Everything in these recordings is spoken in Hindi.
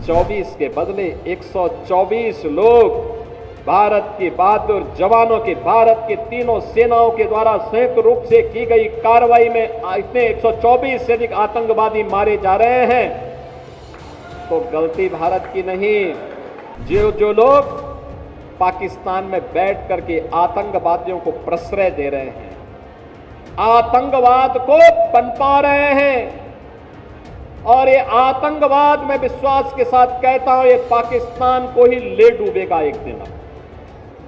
24 के बदले 124 लोग भारत के बहादुर जवानों के, भारत के तीनों सेनाओं के द्वारा संयुक्त रूप से की गई कार्रवाई में इतने 124 से अधिक आतंकवादी मारे जा रहे हैं। तो गलती भारत की नहीं। जो लोग पाकिस्तान में बैठ करके आतंकवादियों को प्रश्रय दे रहे हैं, आतंकवाद को पनपा रहे हैं, और ये आतंकवाद में विश्वास के साथ कहता हूं, ये पाकिस्तान को ही ले डूबेगा एक दिन।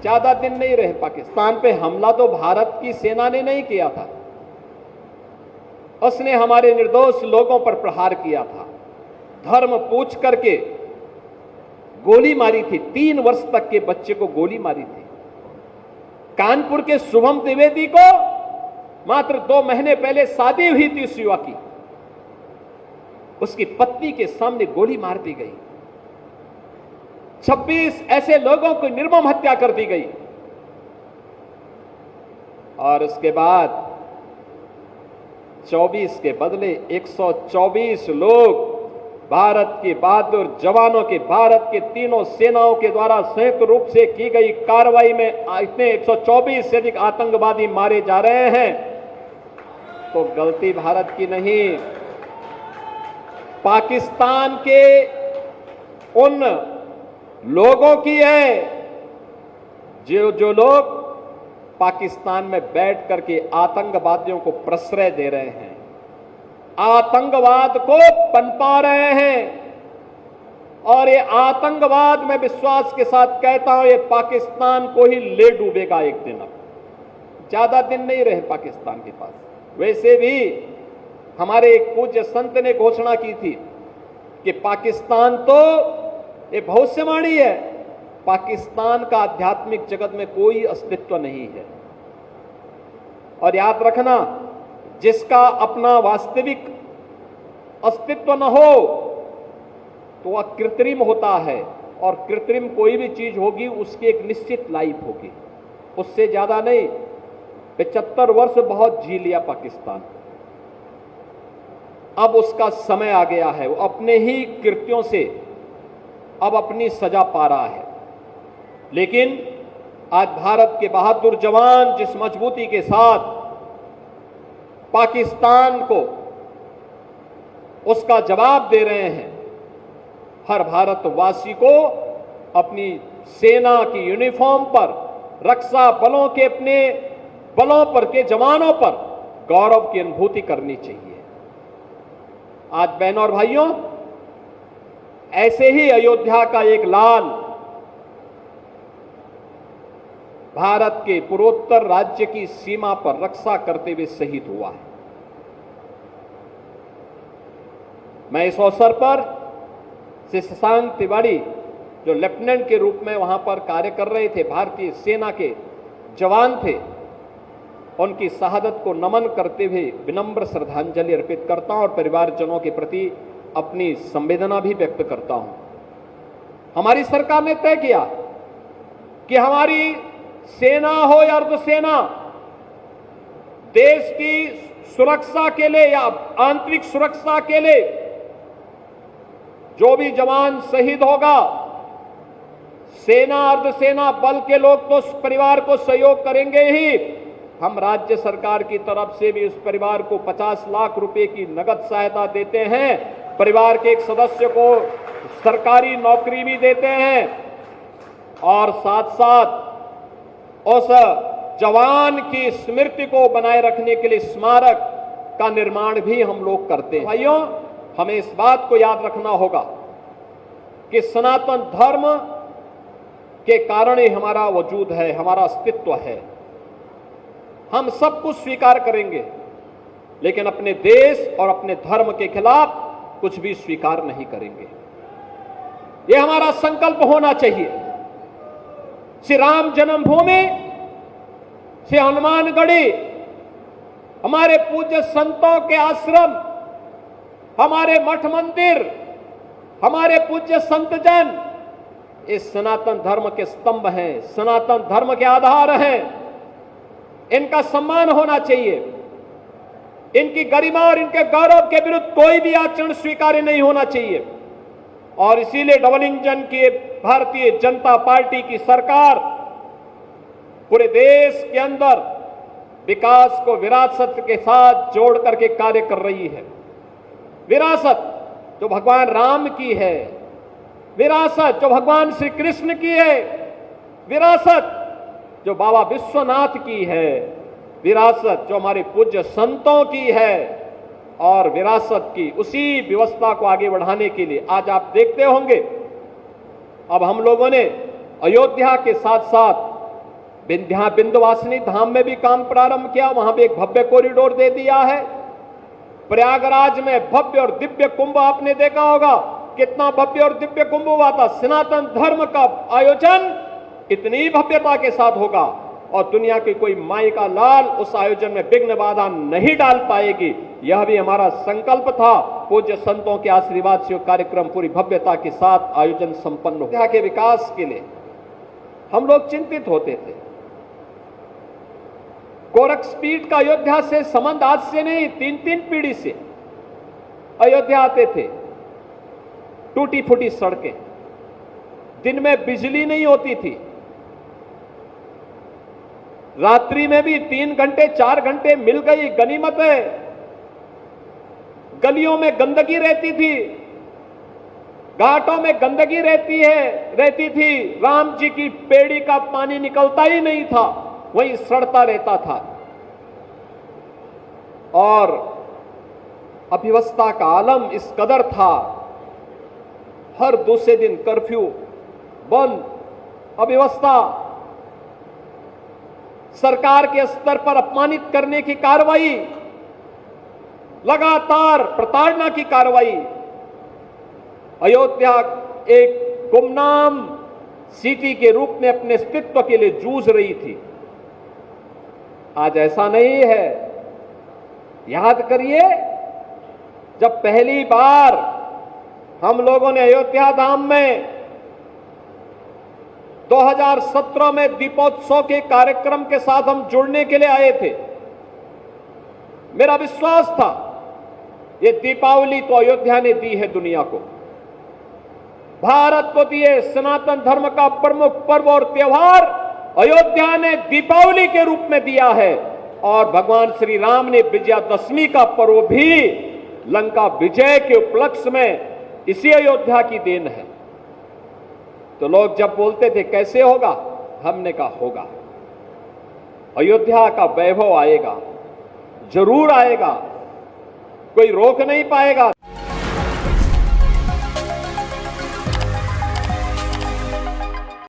ज्यादा दिन नहीं रहे। पाकिस्तान पे हमला तो भारत की सेना ने नहीं किया था, उसने हमारे निर्दोष लोगों पर प्रहार किया था, धर्म पूछ करके गोली मारी थी। 3 वर्ष तक के बच्चे को गोली मारी थी। कानपुर के शुभम द्विवेदी को मात्र 2 महीने पहले शादी हुई थी उस युवक की, उसकी पत्नी के सामने गोली मार दी गई। 26 ऐसे लोगों की निर्मम हत्या कर दी गई। और उसके बाद 24 के बदले 124 लोग भारत के बहादुर जवानों के, भारत के तीनों सेनाओं के द्वारा संयुक्त रूप से की गई कार्रवाई में इतने 124 से अधिक आतंकवादी मारे जा रहे हैं। तो गलती भारत की नहीं, पाकिस्तान के उन लोगों की है जो लोग पाकिस्तान में बैठ करके आतंकवादियों को प्रश्रय दे रहे हैं, आतंकवाद को पनपा रहे हैं। और ये आतंकवाद में विश्वास के साथ कहता हूं, ये पाकिस्तान को ही ले डूबेगा एक दिन। अब ज्यादा दिन नहीं रहे पाकिस्तान के पास। वैसे भी हमारे एक पूज्य संत ने घोषणा की थी कि पाकिस्तान तो ये भविष्यवाणी है, पाकिस्तान का आध्यात्मिक जगत में कोई अस्तित्व नहीं है। और याद रखना, जिसका अपना वास्तविक अस्तित्व न हो तो वह कृत्रिम होता है, और कृत्रिम कोई भी चीज होगी उसकी एक निश्चित लाइफ होगी, उससे ज्यादा नहीं। 75 वर्ष बहुत जी लिया पाकिस्तान, अब उसका समय आ गया है, वो अपने ही कृत्यों से अब अपनी सजा पा रहा है। लेकिन आज भारत के बहादुर जवान जिस मजबूती के साथ पाकिस्तान को उसका जवाब दे रहे हैं, हर भारतवासी को अपनी सेना की यूनिफॉर्म पर, रक्षा बलों के अपने बलों पर के जवानों पर गौरव की अनुभूति करनी चाहिए। आज बहनों और भाइयों, ऐसे ही अयोध्या का एक लाल भारत के पूर्वोत्तर राज्य की सीमा पर रक्षा करते हुए शहीद हुआ है। मैं इस अवसर पर श्री शशांक तिवारी, जो लेफ्टिनेंट के रूप में वहां पर कार्य कर रहे थे, भारतीय सेना के जवान थे, उनकी शहादत को नमन करते हुए विनम्र श्रद्धांजलि अर्पित करता हूं और परिवारजनों के प्रति अपनी संवेदना भी व्यक्त करता हूं। हमारी सरकार ने तय किया कि हमारी सेना हो या अर्धसेना, देश की सुरक्षा के लिए या आंतरिक सुरक्षा के लिए जो भी जवान शहीद होगा, सेना अर्धसेना बल के लोग तो उस परिवार को सहयोग करेंगे ही, हम राज्य सरकार की तरफ से भी उस परिवार को 50 लाख रुपए की नगद सहायता देते हैं, परिवार के एक सदस्य को सरकारी नौकरी भी देते हैं, और साथ साथ उस जवान की स्मृति को बनाए रखने के लिए स्मारक का निर्माण भी हम लोग करते हैं। भाइयों, हमें इस बात को याद रखना होगा कि सनातन धर्म के कारण ही हमारा वजूद है, हमारा अस्तित्व है। हम सब कुछ स्वीकार करेंगे, लेकिन अपने देश और अपने धर्म के खिलाफ कुछ भी स्वीकार नहीं करेंगे। यह हमारा संकल्प होना चाहिए। श्री राम जन्मभूमि, श्री हनुमानगढ़ी, हमारे पूज्य संतों के आश्रम, हमारे मठ मंदिर, हमारे पूज्य संतजन, इस सनातन धर्म के स्तंभ हैं, सनातन धर्म के आधार हैं। इनका सम्मान होना चाहिए। इनकी गरिमा और इनके गौरव के विरुद्ध कोई भी आचरण स्वीकार्य नहीं होना चाहिए। और इसीलिए डबल इंजन की भारतीय जनता पार्टी की सरकार पूरे देश के अंदर विकास को विरासत के साथ जोड़ करके कार्य कर रही है। विरासत जो भगवान राम की है, विरासत जो भगवान श्री कृष्ण की है, विरासत जो बाबा विश्वनाथ की है, विरासत जो हमारे पूज्य संतों की है, और विरासत की उसी व्यवस्था को आगे बढ़ाने के लिए आज आप देखते होंगे अब हम लोगों ने अयोध्या के साथ साथ विंध्यवासिनी धाम में भी काम प्रारंभ किया, वहां भी एक भव्य कॉरिडोर दे दिया है। प्रयागराज में भव्य और दिव्य कुंभ आपने देखा होगा, कितना भव्य और दिव्य कुंभ हुआ था। सनातन धर्म का आयोजन इतनी भव्यता के साथ होगा और दुनिया की कोई माई का लाल उस आयोजन में विघ्न बाधा नहीं डाल पाएगी। यह भी हमारा संकल्प था। पूज्य संतों के आशीर्वाद से कार्यक्रम पूरी भव्यता के साथ आयोजन संपन्न हो। यहाँ के विकास के लिए हम लोग चिंतित होते थे। गोरखपीठ का अयोध्या से संबंध आज से नहीं, 3 पीढ़ी से अयोध्या आते थे। टूटी फूटी सड़कें, दिन में बिजली नहीं होती थी, रात्रि में भी 3 घंटे 4 घंटे मिल गई गनीमत है। गलियों में गंदगी रहती थी, घाटों में गंदगी रहती थी। राम जी की पेड़ी का पानी निकलता ही नहीं था, वहीं सड़ता रहता था। और अव्यवस्था का आलम इस कदर था, हर दूसरे दिन कर्फ्यू बंद, अव्यवस्था, सरकार के स्तर पर अपमानित करने की कार्रवाई, लगातार प्रताड़ना की कार्रवाई। अयोध्या एक गुमनाम सिटी के रूप में अपने अस्तित्व के लिए जूझ रही थी। आज ऐसा नहीं है। याद करिए, जब पहली बार हम लोगों ने अयोध्या धाम में 2017 में दीपोत्सव के कार्यक्रम के साथ हम जुड़ने के लिए आए थे। मेरा विश्वास था ये दीपावली तो अयोध्या ने दी है दुनिया को, भारत को दिए सनातन धर्म का प्रमुख पर्व और त्योहार अयोध्या ने दीपावली के रूप में दिया है। और भगवान श्री राम ने विजयादशमी का पर्व भी लंका विजय के उपलक्ष्य में इसी अयोध्या की देन है। तो लोग जब बोलते थे कैसे होगा, हमने कहा होगा। अयोध्या का वैभव आएगा, जरूर आएगा, कोई रोक नहीं पाएगा।